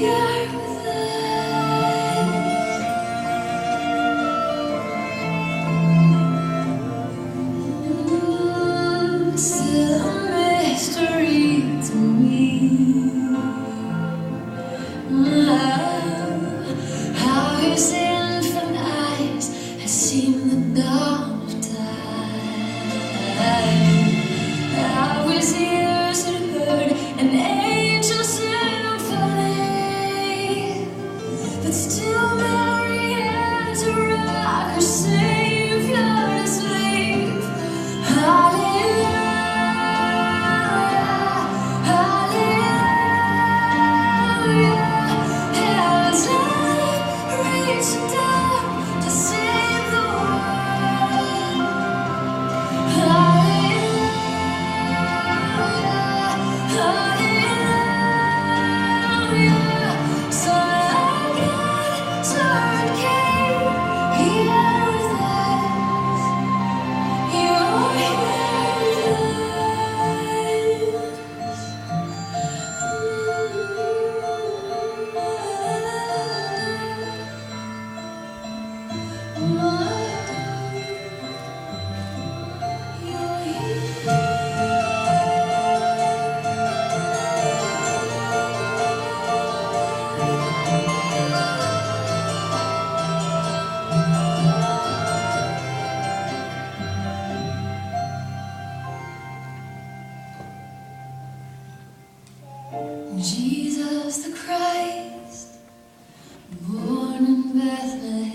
here with us. Still a mystery to me. How his infant eyes have seen the dawn of time. How his ears had heard an angel symphony. But still Mary had to rock her Savior to sleep. Hallelujah, hallelujah. Heaven's light reaching down to save the world. Hallelujah, hallelujah. Son of God, Son King, here with us. You're here with Jesus the Christ, born in Bethlehem.